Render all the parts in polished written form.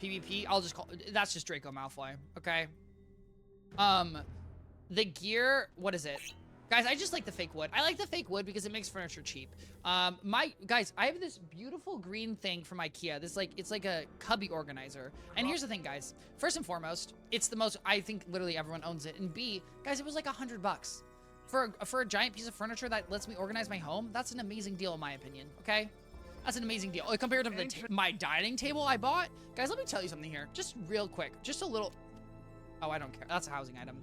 PvP, I'll just call, that's just Draco Malfoy, okay? The gear, what is it? Guys, I just like the fake wood. I like the fake wood because it makes furniture cheap. Guys, I have this beautiful green thing from IKEA. This it's like a cubby organizer. And here's the thing, guys. First and foremost, it's the most, I think literally everyone owns it. And B, guys, it was like $100. For a giant piece of furniture that lets me organize my home, that's an amazing deal in my opinion, okay? That's an amazing deal. Compared to my dining table I bought. Guys, let me tell you something here. Just real quick. Just a little, oh, I don't care. That's a housing item.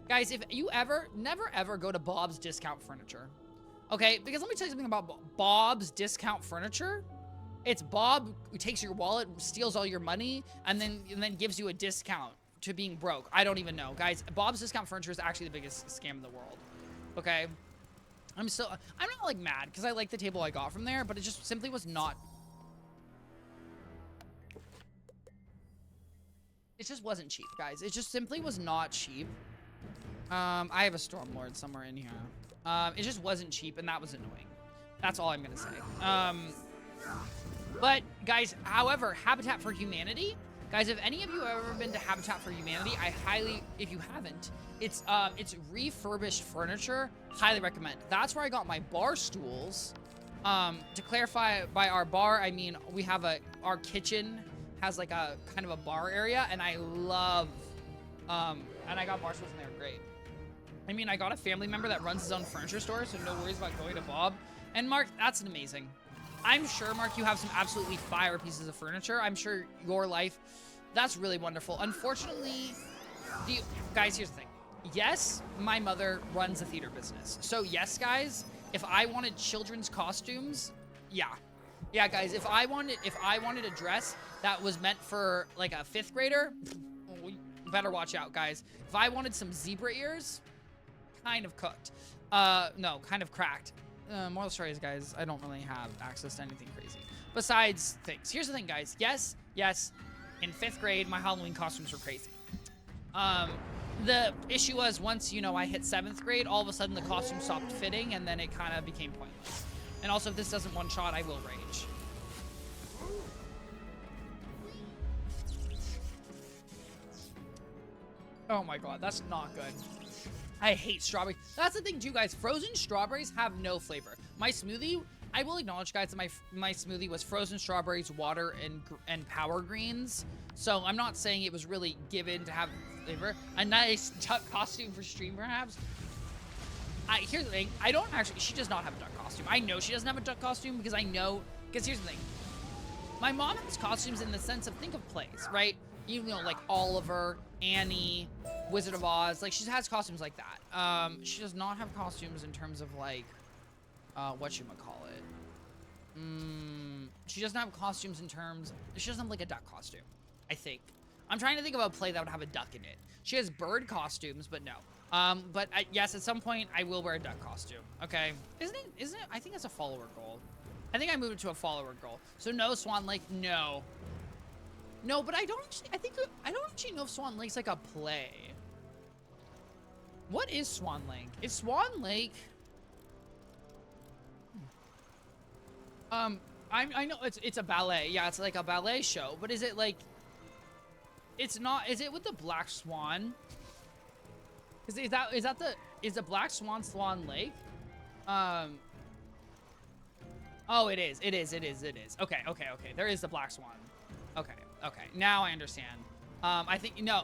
Guys, if you never ever go to Bob's Discount Furniture, okay? Because let me tell you something about Bob's Discount Furniture. It's Bob who takes your wallet, steals all your money, and then gives you a discount to being broke. I don't even know. Guys, Bob's Discount Furniture is actually the biggest scam in the world, okay? I'm not like mad because I like the table I got from there, but it just simply was not. It just wasn't cheap, guys. It just simply was not cheap. I have a Stormlord somewhere in here. It just wasn't cheap, and that was annoying. That's all I'm gonna say. But guys, however, Habitat for Humanity, guys, if any of you have ever been to Habitat for Humanity, I highly, if you haven't, it's refurbished furniture. Highly recommend. That's where I got my bar stools. To clarify, by our bar, I mean we have our kitchen has like a kind of a bar area, and I love, and I got bar stools, and they're great. I mean, I got a family member that runs his own furniture store, so no worries about going to Bob. And Mark, that's amazing. I'm sure, Mark, you have some absolutely fire pieces of furniture. I'm sure your life, that's really wonderful. Unfortunately, guys, here's the thing. Yes, my mother runs a theater business. So yes, guys, if I wanted children's costumes, yeah. Yeah, guys, if I wanted a dress that was meant for like a 5th grader, better watch out, guys. If I wanted some zebra ears, kind of cooked. No, kind of cracked. Moral story is, guys, I don't really have access to anything crazy besides things. Here's the thing, guys. Yes, in 5th grade, my Halloween costumes were crazy. The issue was once, you know, I hit 7th grade, all of a sudden the costume stopped fitting, and then it kind of became pointless. And also, if this doesn't one-shot, I will rage. Oh my god, that's not good. I hate strawberry. That's the thing too, guys. Frozen strawberries have no flavor. My smoothie, I will acknowledge, guys, that my smoothie was frozen strawberries, water, and power greens. So I'm not saying it was really given to have flavor. A nice duck costume for stream, perhaps. Here's the thing. I don't actually. She does not have a duck costume. I know she doesn't have a duck costume because I know. Because here's the thing. My mom has costumes in the sense of, think of plays, right? You know, like Oliver, Annie, Wizard of Oz. Like, she has costumes like that. She does not have costumes in terms of, like, whatchamacallit. She doesn't have costumes in terms... She doesn't have, like, a duck costume, I think. I'm trying to think of a play that would have a duck in it. She has bird costumes, but no. But yes, at some point, I will wear a duck costume, okay? Isn't it? I think it's a follower goal. I think I moved it to a follower goal. So no, Swan Lake, no. No, but I don't actually know if Swan Lake's like a play. What is Swan Lake? Is Swan Lake... I know it's a ballet. Yeah, it's like a ballet show. But is it like... It's not... Is it with the Black Swan? Is the Black Swan Swan Lake? Oh, it is. Okay. There is the Black Swan. Okay. Now I understand. I think... No.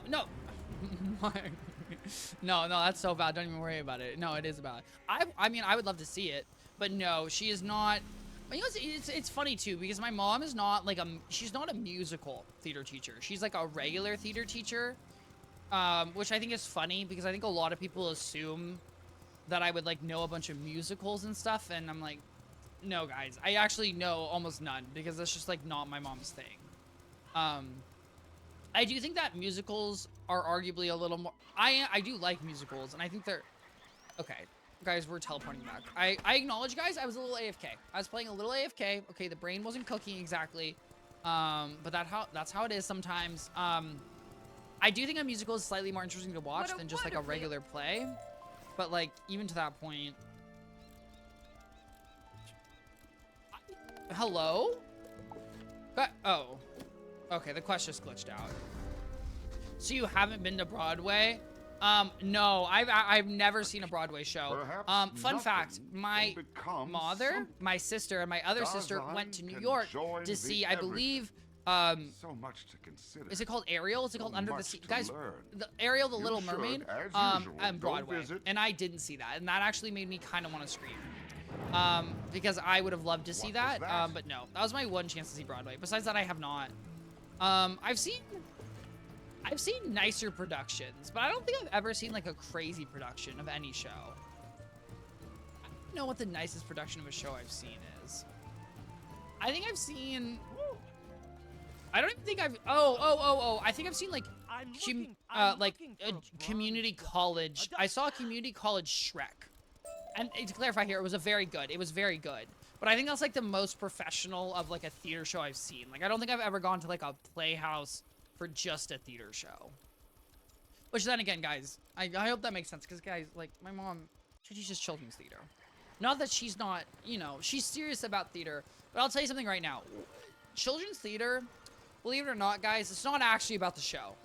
No, that's so bad. Don't even worry about it. No, it is bad. I mean, I would love to see it. But no, she is not... You know, it's funny, too, because my mom is not, like, she's not a musical theater teacher. She's, like, a regular theater teacher, which I think is funny, because I think a lot of people assume that I would, like, know a bunch of musicals and stuff, and I'm like, no, guys. I actually know almost none, because that's just, like, not my mom's thing. I do think that musicals are arguably a little more... I do like musicals, and I think they're... Okay. Guys, we're teleporting back. I acknowledge, guys, I was a little AFK. I was playing a little AFK. Okay, the brain wasn't cooking exactly. But that's how it is sometimes. I do think a musical is slightly more interesting to watch than just like a regular play. But like, even to that point. Hello? Oh. Okay, the quest just glitched out. So you haven't been to Broadway? No, I've never seen a Broadway show. Fun fact, my mother, my sister, and my other sister went to New York to see, I believe, so much to consider. is it called Ariel? Is it called So Under the much Sea? to Guys, learn. the Ariel, the You Little should, Mermaid, as usual, and go Broadway. visit. And I didn't see that, and that actually made me kind of want to scream. Because I would have loved to see What was that, that? but no. That was my one chance to see Broadway. Besides that, I have not. I've seen nicer productions, but I don't think I've ever seen like a crazy production of any show. I don't know what the nicest production of a show I've seen is. I think I've seen... I don't even think I've... Oh. I think I've seen like... community college. I saw a community college Shrek. And to clarify here, it was very good. It was very good. But I think that's like the most professional of like a theater show I've seen. Like I don't think I've ever gone to like a playhouse for just a theater show. Which then again, guys, I hope that makes sense. Because guys, like my mom, she teaches children's theater. Not that she's not, you know, she's serious about theater. But I'll tell you something right now. Children's theater, believe it or not, guys, it's not actually about the show.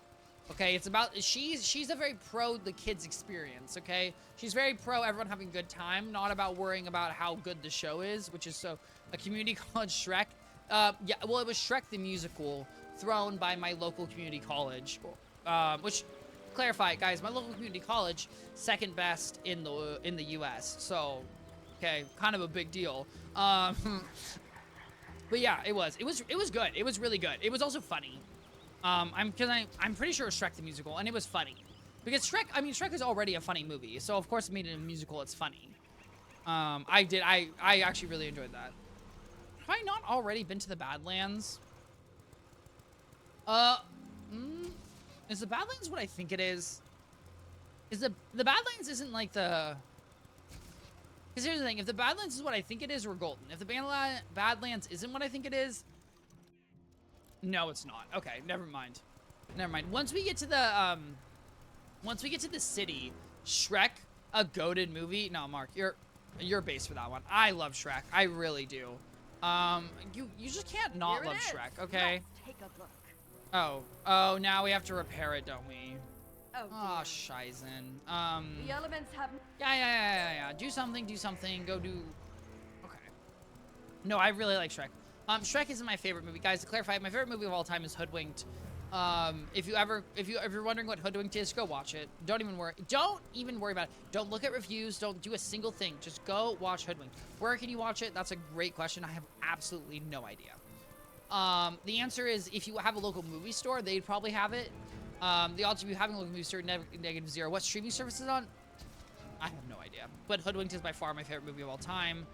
Okay, it's about, she's a very pro the kids experience, okay? She's very pro everyone having a good time, not about worrying about how good the show is, which is so, a community college Shrek. Yeah, well, it was Shrek the Musical, thrown by my local community college, which, clarify, guys, my local community college, second best in the U.S., so, okay, kind of a big deal. But yeah, it was good. It was really good. It was also funny. I'm pretty sure it was Shrek the Musical, and it was funny. Because Shrek is already a funny movie, so of course it made it a musical, it's funny. I actually really enjoyed that. Have I not already been to the Badlands? Is the Badlands what I think it is? Is the Badlands isn't like the... Because here's the thing, if the Badlands is what I think it is, we're golden. If the Badlands isn't what I think it is, no, it's not. Okay, never mind. Never mind. Once we get to the city, Shrek, a goated movie. No, Mark, you're based for that one. I love Shrek. I really do. You just can't not love Shrek, okay? Let's take a look. Oh, now we have to repair it, don't we? Oh, Oh, dear. shizen. The elements have... Yeah. Do something. Go do... Okay. No, I really like Shrek. Shrek isn't my favorite movie. Guys, to clarify, my favorite movie of all time is Hoodwinked. If you're wondering what Hoodwinked is, go watch it. Don't even worry about it. Don't look at reviews. Don't do a single thing. Just go watch Hoodwinked. Where can you watch it? That's a great question. I have absolutely no idea. The answer is if you have a local movie store, they'd probably have it. The odds of you having a local movie store, -0. What streaming service is it on? I have no idea. But Hoodwinked is by far my favorite movie of all time.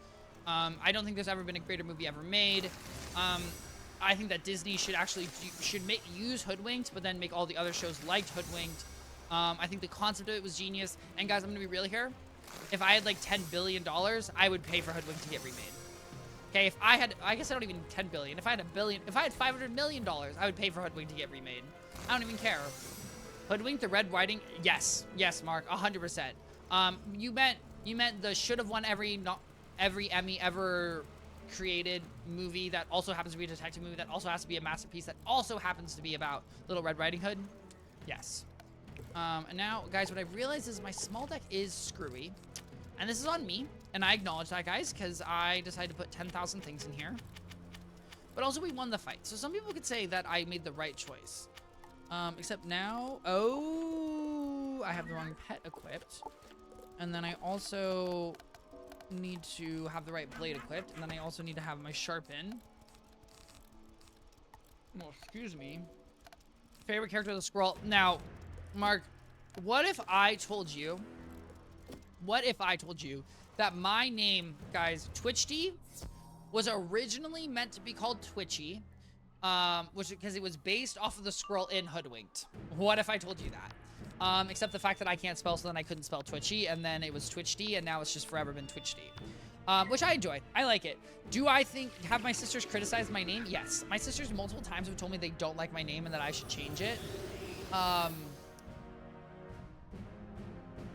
I don't think there's ever been a greater movie ever made. I think that Disney should actually use Hoodwinked, but then make all the other shows like Hoodwinked. I think the concept of it was genius. And guys, I'm gonna be real here. If I had like $10 billion, I would pay for Hoodwinked to get remade. Okay, if I had, I guess I don't even 10 billion. If I had $500 million, I would pay for Hoodwinked to get remade. I don't even care. Hoodwinked, the Red Riding, yes, Mark, 100%. You meant the should have won every Emmy ever created movie that also happens to be a detective movie that also has to be a masterpiece that also happens to be about Little Red Riding Hood? Yes. And now, guys, what I've realized is my small deck is screwy. And this is on me. And I acknowledge that, guys, because I decided to put 10,000 things in here. But also, we won the fight. So some people could say that I made the right choice. Except now... Oh! I have the wrong pet equipped. And then I also need to have the right blade equipped. And then I also need to have my sharpen. Oh, excuse me. Favorite character of the scroll. Now, Mark, what if I told you that my name, guys, Twichty, was originally meant to be called Twitchy, because it was based off of the scroll in Hoodwinked. What if I told you that? Except the fact that I can't spell, so then I couldn't spell Twitchy, and then it was Twitchty, and now it's just forever been Twichty. Which I enjoy. I like it. Do I have my sisters criticized my name? Yes. My sisters multiple times have told me they don't like my name and that I should change it.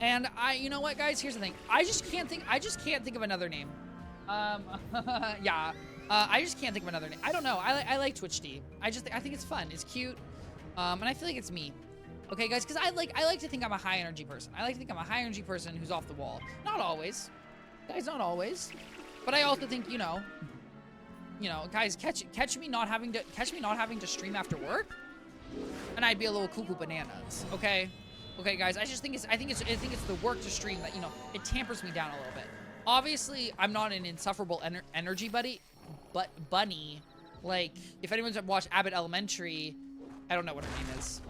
And you know what, guys? Here's the thing. I just can't think of another name. Yeah. I just can't think of another name. I don't know. I like Twichty. I think it's fun. It's cute. And I feel like it's me. Okay, guys, because I like to think I'm a high energy person. I like to think I'm a high energy person who's off the wall. Not always. Guys, not always. But I also think, you know, guys, catch me not having to stream after work, and I'd be a little cuckoo bananas. Okay? Okay, guys, I think it's the work to stream that, you know, it tampers me down a little bit. Obviously, I'm not an insufferable energy bunny. Like, if anyone's watched Abbott Elementary, I don't know what her name is.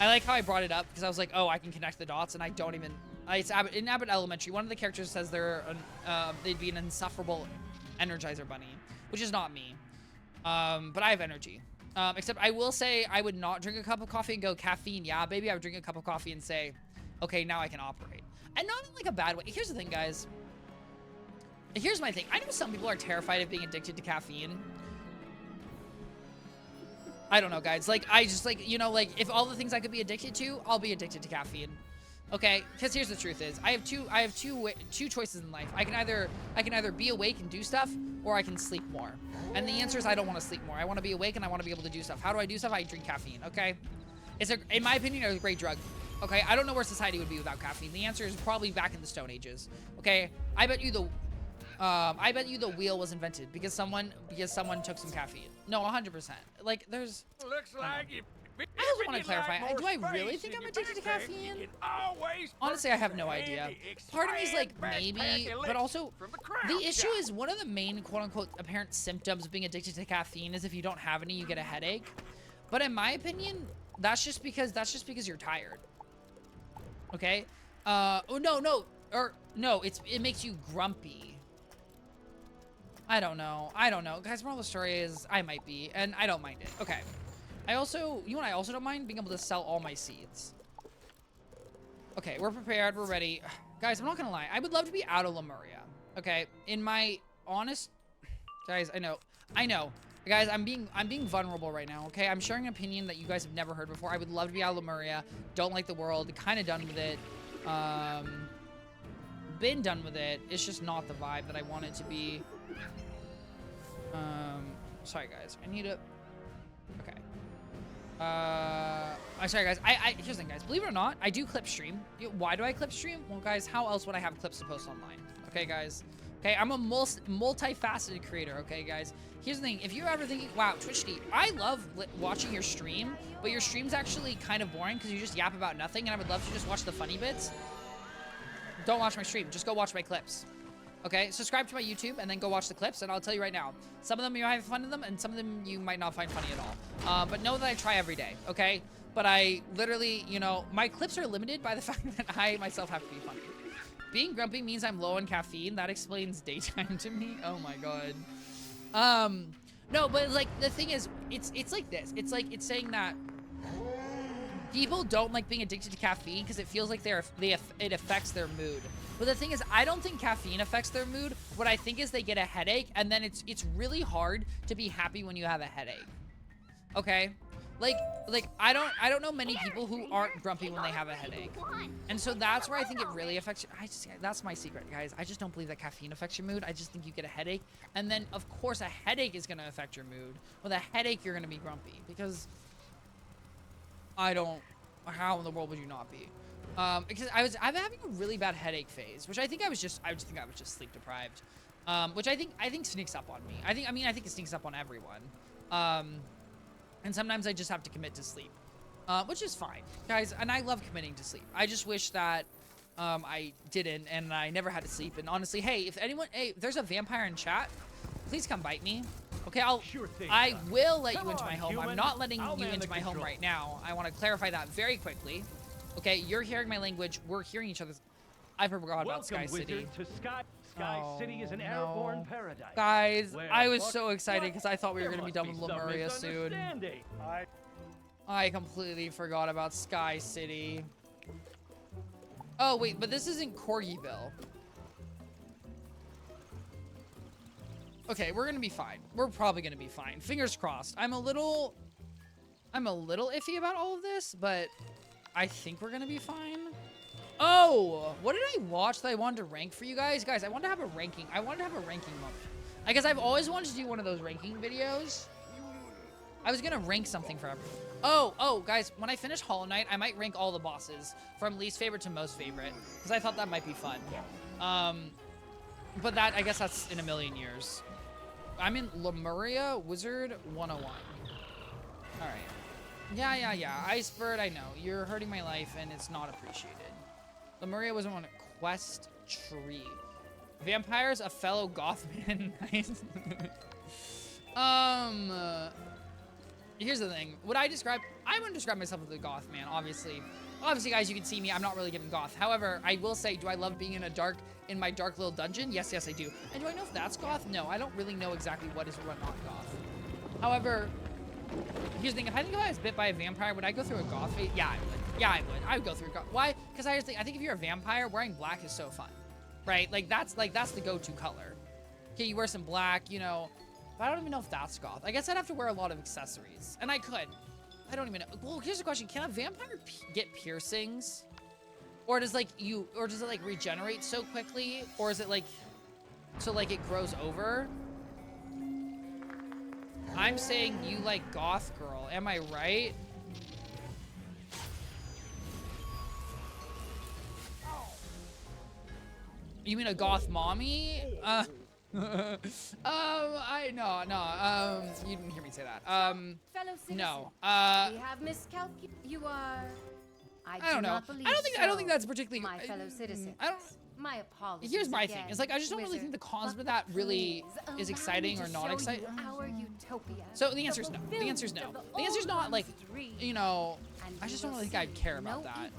I like how I brought it up because I was like, oh, I can connect the dots, and I don't even. It's Abbott, in Abbott Elementary. One of the characters says they'd be an insufferable Energizer bunny, which is not me. But I have energy. Except I will say I would not drink a cup of coffee and go caffeine. Yeah, baby. I would drink a cup of coffee and say, okay, now I can operate, and not in like a bad way. Here's the thing, guys. Here's my thing. I know some people are terrified of being addicted to caffeine. I don't know, guys. Like, I just, like, you know, like, if all the things I could be addicted to, I'll be addicted to caffeine. Okay? Because here's the truth is, I have two choices in life. I can either be awake and do stuff, or I can sleep more. And the answer is I don't want to sleep more. I want to be awake and I want to be able to do stuff. How do I do stuff? I drink caffeine, okay? In my opinion, it's a great drug. Okay? I don't know where society would be without caffeine. The answer is probably back in the Stone Ages. Okay? I bet you the wheel was invented because someone took some caffeine. No, 100%. Like, there's. Looks like you. I also want to clarify. Do I really think I'm addicted to caffeine? Honestly, I have no idea. Part of me is like maybe, but also the issue is one of the main quote-unquote apparent symptoms of being addicted to caffeine is if you don't have any, you get a headache. But in my opinion, that's just because you're tired. Okay? It makes you grumpy. I don't know. Guys, moral of the story is I might be, and I don't mind it. Okay. I also don't mind being able to sell all my seeds. Okay, we're prepared. We're ready. Guys, I'm not gonna lie. I would love to be out of Lemuria. Okay, in my honest... Guys, I know. Guys, I'm being vulnerable right now, okay? I'm sharing an opinion that you guys have never heard before. I would love to be out of Lemuria. Don't like the world. Kind of done with it. Been done with it. It's just not the vibe that I want it to be. Sorry guys, I need to. Okay. I'm sorry guys. Here's the thing, guys. Believe it or not, I do clip stream. Why do I clip stream? Well, guys, how else would I have clips to post online? Okay, guys. Okay, I'm a multifaceted creator. Okay, guys. Here's the thing. If you're ever thinking, wow, Twichty, I love watching your stream, but your stream's actually kind of boring because you just yap about nothing, and I would love to just watch the funny bits. Don't watch my stream. Just go watch my clips. Okay, subscribe to my YouTube and then go watch the clips, and I'll tell you right now, some of them you might have fun in them, and some of them you might not find funny at all. But know that I try every day, okay? But I literally, you know, my clips are limited by the fact that I myself have to be funny. Being grumpy means I'm low on caffeine. That explains daytime to me. Oh my god. No, but like the thing is, it's like this. It's like it's saying that people don't like being addicted to caffeine because it feels like it affects their mood. But the thing is, I don't think caffeine affects their mood. What I think is they get a headache, and then it's really hard to be happy when you have a headache. Okay? Like I don't know many people who aren't grumpy when they have a headache. And so that's where I think it really affects you. That's my secret, guys. I just don't believe that caffeine affects your mood. I just think you get a headache. And then, of course, a headache is going to affect your mood. With a headache, you're going to be grumpy. Because how in the world would you not be? Because I'm having a really bad headache phase, which I think I was just sleep deprived. Which I think sneaks up on me. I think it sneaks up on everyone. And sometimes I just have to commit to sleep, which is fine, guys. And I love committing to sleep. I just wish that I didn't, and I never had to sleep. And honestly, hey, if there's a vampire in chat, please come bite me. Okay, I will let you into my home. I'm not letting you into my home right now. I want to clarify that very quickly. Okay, you're hearing my language. We're hearing each other's. I forgot about Sky City. Sky City is an airborne paradise. Guys, I was so excited because I thought we were going to be done with Lemuria soon. I completely forgot about Sky City. Oh, wait, but this isn't Corgiville. Okay, we're going to be fine. We're probably going to be fine. Fingers crossed. I'm a little iffy about all of this, but I think we're going to be fine. Oh, what did I watch that I wanted to rank for you guys? Guys, I wanted to have a ranking. I wanted to have a ranking moment. I guess I've always wanted to do one of those ranking videos. I was gonna rank something for everyone. Oh, guys, when I finish Hollow Knight, I might rank all the bosses from least favorite to most favorite, because I thought that might be fun. But that, I guess that's in a million years. I'm in Lemuria Wizard 101. All right. Yeah. Icebird, I know. You're hurting my life, and it's not appreciated. Lemuria Wizard 1 Quest Tree. Vampires, a fellow Gothman. Nice. Here's the thing. I wouldn't describe myself as a goth man, obviously. Obviously, guys, you can see me. I'm not really giving goth. However, I will say, do I love being in my dark little dungeon? Yes, I do. And do I know if that's goth? No, I don't really know exactly what is or what not goth. However, here's the thing. If I was bit by a vampire, would I go through a goth phase? Yeah, I would. I would go through a goth. Why? Because I think if you're a vampire, wearing black is so fun, right? That's the go-to color. Okay, you wear some black, you know. But I don't even know if that's goth. I guess I'd have to wear a lot of accessories. And I could. I don't even know. Well, here's the question. Can a vampire get piercings? Or does it like regenerate so quickly? Or is it like, so like it grows over? I'm saying you like goth girl. Am I right? You mean a goth mommy? You didn't hear me say that. Fellow citizen, No. we have miscalculated. You are. I don't know. I don't think that's particularly. My fellow citizens. I don't. My apologies. Here's my again, thing. It's like I just don't really think the cons Wizard, with that really please is allow exciting me or to not show exciting. you our utopia. So the answer is no. The answer is no. The answer is not like, you know. I just don't really think I'd care about that.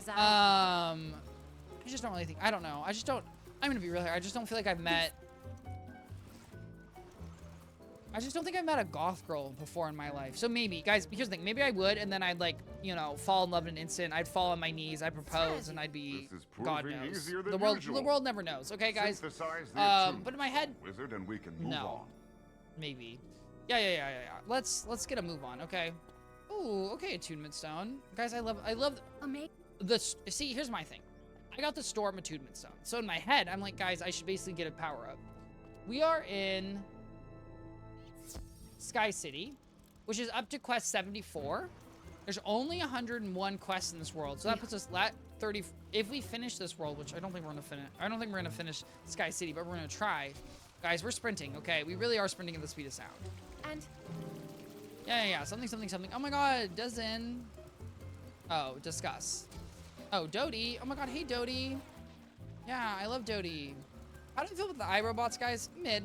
I just don't really think. I don't know. I just don't. I'm gonna be real here. I just don't feel like I've met. I just don't think I've met a goth girl before in my life. So maybe, guys, here's the thing. Maybe I would, and then I'd like, you know, fall in love in an instant. I'd fall on my knees. I'd propose, and I'd be. This is God proving knows. easier than The world usual. never knows. Okay, guys. Synthesize the truth, But in my head, Wizard, and we can move no. on. Maybe. Yeah. Let's get a move on. Okay. Ooh, okay, attunement stone. Guys, I love this. See, here's my thing. I got the storm attunement stone. So in my head, I'm like, guys, I should basically get a power up. We are in Sky City, which is up to quest 74. There's only 101 quests in this world, so that puts us at 30. If we finish this world, which I don't think we're gonna finish. I don't think we're gonna finish Sky City, but we're gonna try. Guys, we're sprinting. Okay, we really are sprinting at the speed of sound. And Yeah. Something. Oh my God, dozen. Oh, discuss. Oh, Dodie. Oh my God, hey Dodie. Yeah, I love Dodie. How do you feel with the iRobots, guys? Mid.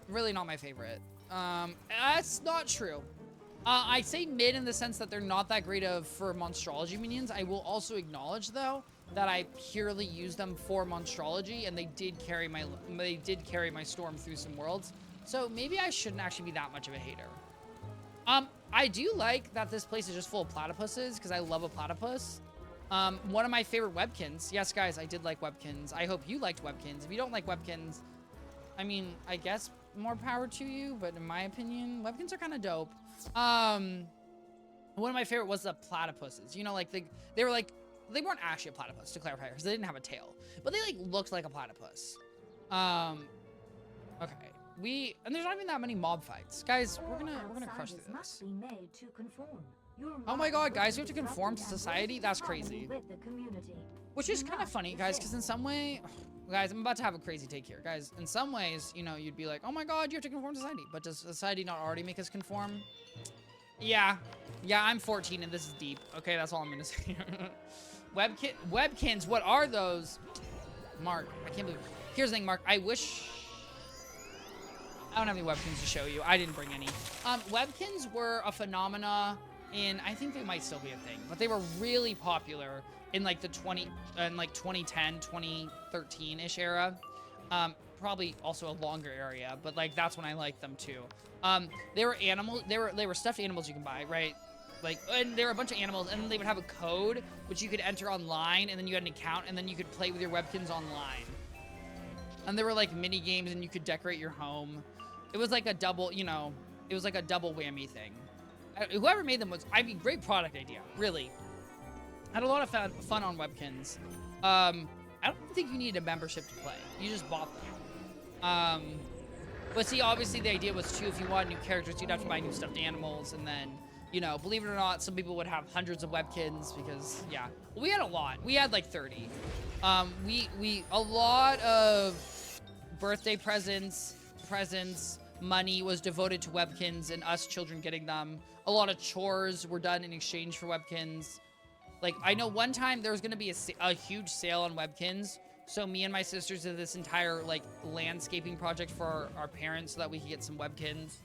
Really not my favorite. That's not true. I say mid in the sense that they're not that great for monstrology minions. I will also acknowledge though that I purely use them for monstrology, and they did carry my storm through some worlds. So maybe I shouldn't actually be that much of a hater. I do like that this place is just full of platypuses because I love a platypus. One of my favorite webkins. Yes, guys, I did like webkins. I hope you liked webkins. If you don't like webkins, I mean, I guess more power to you, but in my opinion, webkins are kind of dope. One of my favorite was the platypuses. You know, like they weren't actually a platypus, to clarify, because they didn't have a tail, but they like looked like a platypus. Okay. And there's not even that many mob fights. Guys, we're gonna crush through this. Oh my God, guys, we have to conform to society? That's crazy. Which is kind of funny, guys, because in some way, guys, I'm about to have a crazy take here. Guys, in some ways, you know, you'd be like, oh my God, you have to conform to society. But does society not already make us conform? Yeah, I'm 14 and this is deep. Okay, that's all I'm gonna say. Webkins, what are those? Mark, I can't believe. Here's the thing, Mark, I don't have any webkins to show you. I didn't bring any. Webkins were a phenomena I think they might still be a thing, but they were really popular in like 2010, 2013-ish era. Probably also a longer area, but like that's when I liked them too. They were animals. They were stuffed animals you can buy, right? Like, and there were a bunch of animals, and then they would have a code which you could enter online, and then you had an account, and then you could play with your webkins online. And there were like mini games, and you could decorate your home. It was like a double, you know, it was like a double whammy thing. Whoever made them great product idea, really. I had a lot of fun on webkins. I don't think you need a membership to play. You just bought them. But see, obviously the idea was too, if you want new characters, you'd have to buy new stuffed animals, and then, you know, believe it or not, some people would have hundreds of webkins because, yeah. We had a lot. We had like 30. A lot of birthday presents, money was devoted to webkins and us children getting them. A lot of chores were done in exchange for webkins. Like, I know one time there was going to be a huge sale on webkins. So me and my sisters did this entire, like, landscaping project for our parents so that we could get some webkins.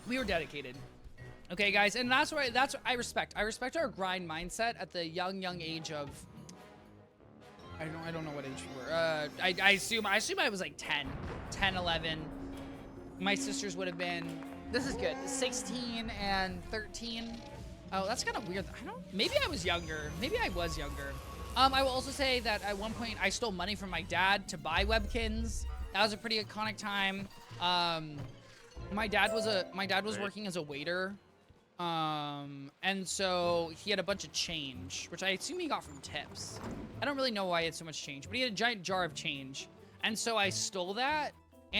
We were dedicated. Okay, guys, and that's what I respect. I respect our grind mindset at the young age of... I don't know what age we were. I assume I was like 10, 11. My sisters would have been... This is good. 16 and 13. Oh, that's kind of weird. Maybe I was younger. Maybe I was younger. I will also say that at one point I stole money from my dad to buy webkins. That was a pretty iconic time. My dad was working as a waiter. And so he had a bunch of change, which I assume he got from tips. I don't really know why he had so much change, but he had a giant jar of change. And so I stole that,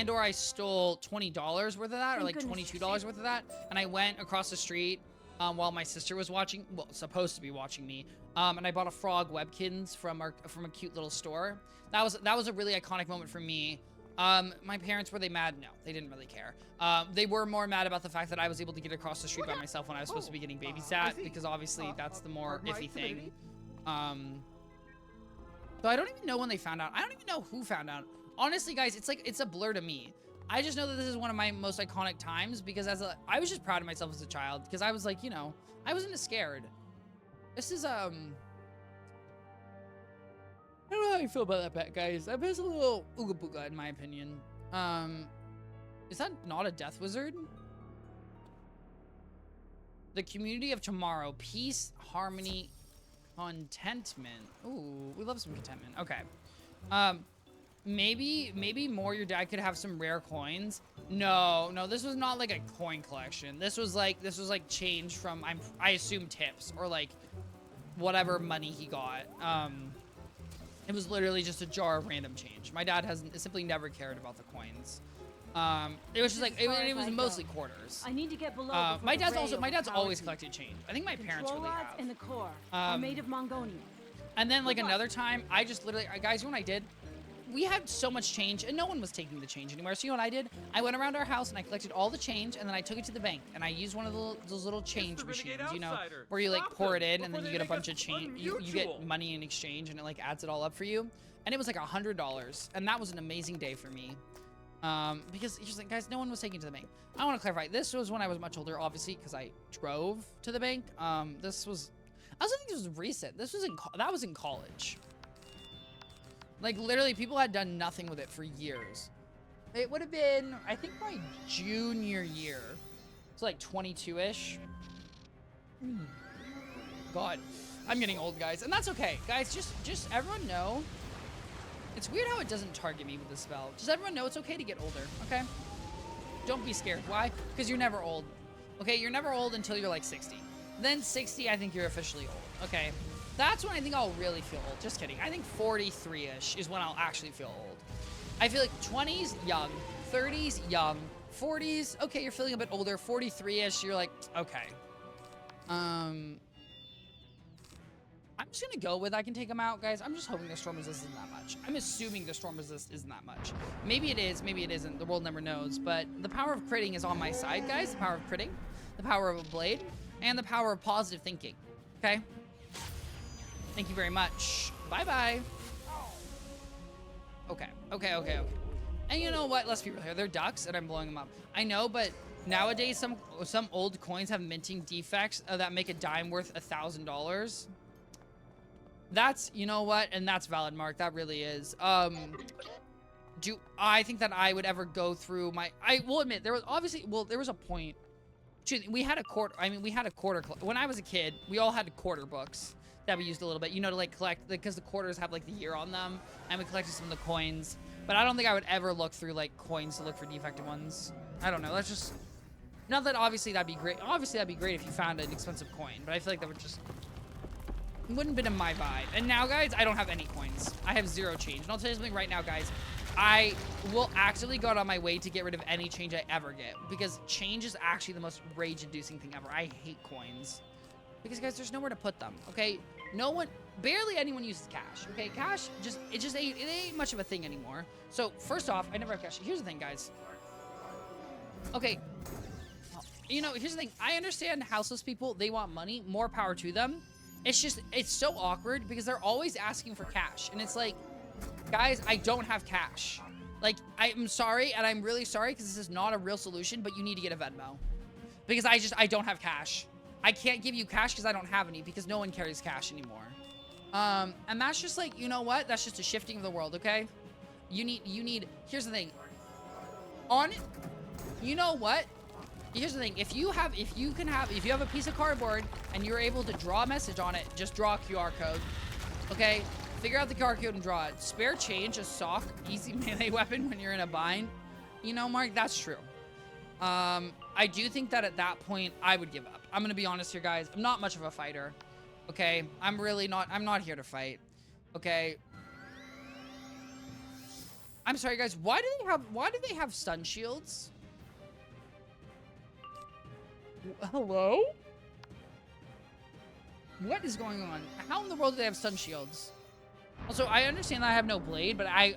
or I stole $20 worth of that, or like $22 worth of that. And I went across the street while my sister was watching, well, supposed to be watching me. And I bought a frog webkins from a cute little store. That was a really iconic moment for me. My parents, were they mad? No, they didn't really care. They were more mad about the fact that I was able to get across the street by myself when I was supposed to be getting babysat, because obviously that's the more iffy thing. So I don't even know when they found out. I don't even know who found out. Honestly, guys, it's a blur to me. I just know that this is one of my most iconic times because I was just proud of myself as a child because I was like, you know, I wasn't as scared. This is, I don't know how you feel about that pet, guys. That pet's a little ooga booga, in my opinion. Is that not a death wizard? The community of tomorrow. Peace, harmony, contentment. Ooh, we love some contentment. Okay. Maybe more your dad could have some rare coins. No, this was not like a coin collection. This was like change from, I assume tips or like whatever money he got. It was literally just a jar of random change. My dad simply never cared about the coins. It was just like, it was mostly quarters. I need to get below. My dad's always collected change. I think my parents really have. In the core are made of Mongolian. And then like another time, I just literally, guys, you know what I did? We had so much change and no one was taking the change anymore. So you know what I did? I went around our house and I collected all the change and then I took it to the bank and I used one of those little change machines, you know, where you like pour it in and then you get a bunch of change. You get money in exchange and it like adds it all up for you. And it was like $100 and that was an amazing day for me. Because it's just like, guys, no one was taking it to the bank. I want to clarify. This was when I was much older, obviously, because I drove to the bank. I also think this was recent. That was in college. Like, literally, people had done nothing with it for years. It would have been, I think, my junior year. So, like, 22-ish. God. I'm getting old, guys. And that's okay. Guys, just everyone know. It's weird how it doesn't target me with the spell. Just everyone know it's okay to get older, okay? Don't be scared. Why? Because you're never old. Okay, you're never old until you're, like, 60. Then 60, I think you're officially old, okay? That's when I think I'll really feel old. Just kidding. I think 43-ish is when I'll actually feel old. I feel like 20s, young. 30s, young. 40s, okay, you're feeling a bit older. 43-ish, you're like, okay. I'm just gonna go with I can take them out, guys. I'm just hoping the storm resist isn't that much. I'm assuming the storm resist isn't that much. Maybe it is, maybe it isn't. The world never knows. But the power of critting is on my side, guys. The power of critting, the power of a blade, and the power of positive thinking. Okay? Thank you very much. Bye-bye. Okay. And you know what? Let's be real here. They're ducks, and I'm blowing them up. I know, but nowadays some old coins have minting defects that make a dime worth $1,000. That's, you know what? And that's valid, Mark. That really is. Do I think that I would ever go through my... I will admit, there was obviously... Well, there was a point... We had a quarter... I mean, we had a quarter... When I was a kid, we all had quarter books that we used a little bit, you know, to like collect, because the quarters have like the year on them, and we collected some of the coins. But I don't think I would ever look through like coins to look for defective ones. I don't know. That's just... Not that obviously that'd be great. Obviously that'd be great if you found an expensive coin, but I feel like that would just... Wouldn't have been in my vibe. And now, guys, I don't have any coins. I have 0 change. And I'll tell you something right now, guys. I will actively go out on my way to get rid of any change I ever get, because change is actually the most rage-inducing thing ever. I hate coins. Because, guys, there's nowhere to put them, okay? No one, barely anyone uses cash, okay? Cash, it ain't much of a thing anymore. So, first off, I never have cash. Here's the thing, guys. Okay. You know, here's the thing. I understand houseless people, they want money. More power to them. It's just, it's so awkward because they're always asking for cash. And it's like, guys, I don't have cash. Like, I'm sorry, and I'm really sorry because this is not a real solution, but you need to get a Venmo. Because I don't have cash. I can't give you cash because I don't have any, because no one carries cash anymore. And that's just like, you know what? That's just a shifting of the world, okay? You need, here's the thing. You know what? Here's the thing. If you have a piece of cardboard and you're able to draw a message on it, just draw a QR code, okay? Figure out the QR code and draw it. Spare change, a sock, easy melee weapon when you're in a bind. You know, Mark, that's true. I do think that at that point, I would give up. I'm going to be honest here, guys. I'm not much of a fighter. Okay? I'm not here to fight. Okay? I'm sorry, guys. Why do they have stun shields? Hello? What is going on? How in the world do they have stun shields? Also, I understand that I have no blade, but I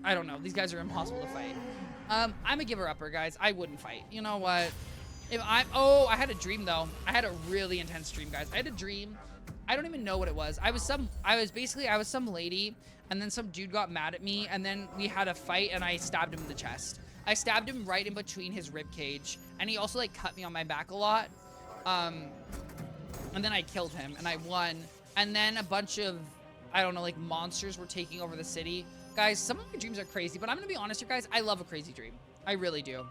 don't know. These guys are impossible to fight. I'm a giver-upper, guys. I wouldn't fight. You know what? I had a dream, though. I had a really intense dream, guys. I had a dream. I don't even know what it was. I was some lady, and then some dude got mad at me, and then we had a fight, and I stabbed him in the chest. I stabbed him right in between his rib cage, and he also, like, cut me on my back a lot. And then I killed him, and I won. And then a bunch of, I don't know, like, monsters were taking over the city. Guys, some of my dreams are crazy, but I'm gonna be honest here, guys. I love a crazy dream. I really do.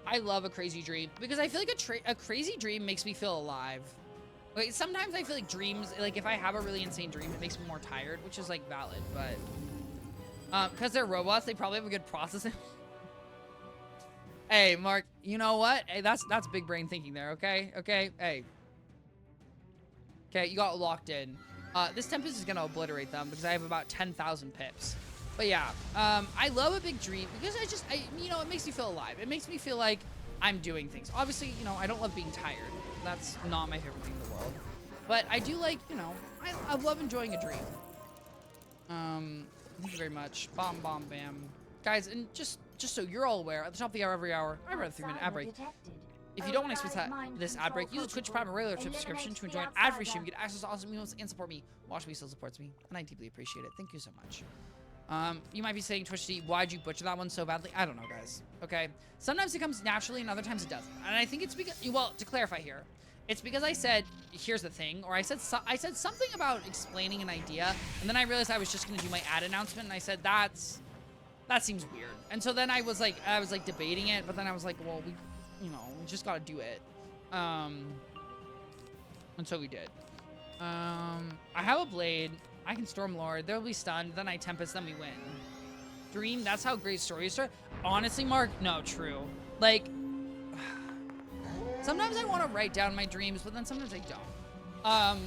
I love a crazy dream because I feel like a crazy dream makes me feel alive. Like, sometimes I feel like dreams, like, if I have a really insane dream, it makes me more tired, which is, like, valid, but because they're robots, they probably have a good processing. Hey, Mark, you know what? Hey, that's big brain thinking there, okay? Okay, hey. Okay, you got locked in. This Tempest is gonna obliterate them because I have about 10,000 pips. But yeah, I love a big dream because you know, it makes me feel alive. It makes me feel like I'm doing things. Obviously, you know, I don't love being tired. That's not my favorite thing in the world. But I do like, you know, I love enjoying a dream. Thank you very much. Bomb, bomb, bam. Guys, and just so you're all aware, at the top of the hour every hour, I run a 3-minute ad break. If you don't want to experience this ad break, use the Twitch Prime or regular subscription to enjoy an ad-free stream, get access to awesome emotes, and support me. Watch me still supports me, and I deeply appreciate it. Thank you so much. You might be saying, Twichty, why'd you butcher that one so badly? I don't know, guys. Okay? Sometimes it comes naturally, and other times it doesn't. And I think it's because, well, to clarify here, it's because I said, here's the thing, or I said something about explaining an idea, and then I realized I was just going to do my ad announcement, and I said, that seems weird. And so then I was like debating it, but then I was like, well, we just got to do it. And so we did. I have a blade. I can Stormlord. They'll be stunned. Then I Tempest. Then we win. Dream. That's how great stories start. Honestly, Mark, no, true. Like, sometimes I want to write down my dreams, but then sometimes I don't.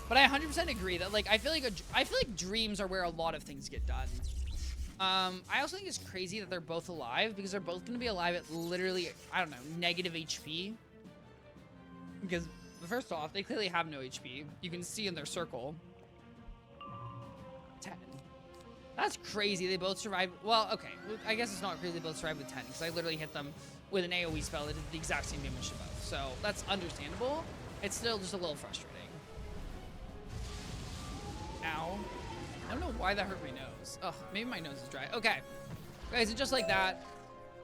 But I 100% agree that, like, I feel like dreams are where a lot of things get done. I also think it's crazy that they're both alive because they're both going to be alive at literally, I don't know, negative HP. Because first off, they clearly have no HP. You can see in their circle. 10. That's crazy. They both survived. Well, okay. I guess it's not crazy they both survived with 10 because I literally hit them with an AoE spell that did the exact same damage to both. So that's understandable. It's still just a little frustrating. Ow. I don't know why that hurt my nose. Ugh, maybe my nose is dry. Okay. Guys, and just like that,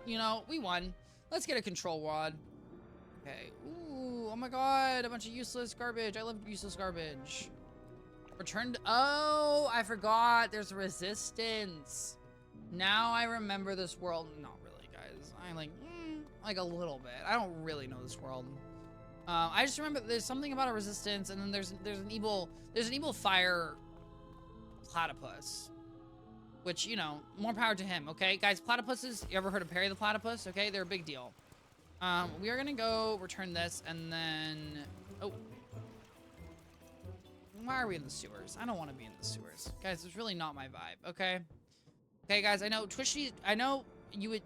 you know, we won. Let's get a control rod. Okay. Ooh, oh my god, a bunch of useless garbage. I love useless garbage. Returned. Oh, I forgot. There's resistance. Now I remember this world. Not really, guys. I like a little bit. I don't really know this world. I just remember there's something about a resistance, and then there's an evil fire platypus, which, you know, more power to him. Okay, guys, platypuses. You ever heard of Perry the platypus? Okay, they're a big deal. We are gonna go return this, and then why are we in the sewers? I don't want to be in the sewers, guys. It's really not my vibe. Okay, Okay, guys, I know Twichty, I know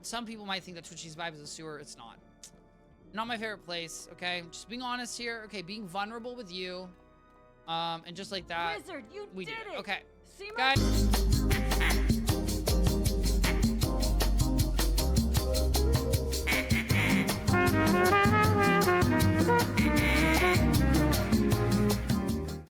some people might think that Twichty's vibe is a sewer. It's not. Not my favorite place, okay? Just being honest here. Okay, being vulnerable with you. And just like that. Wizard, you we did did it. Okay. See my Guys.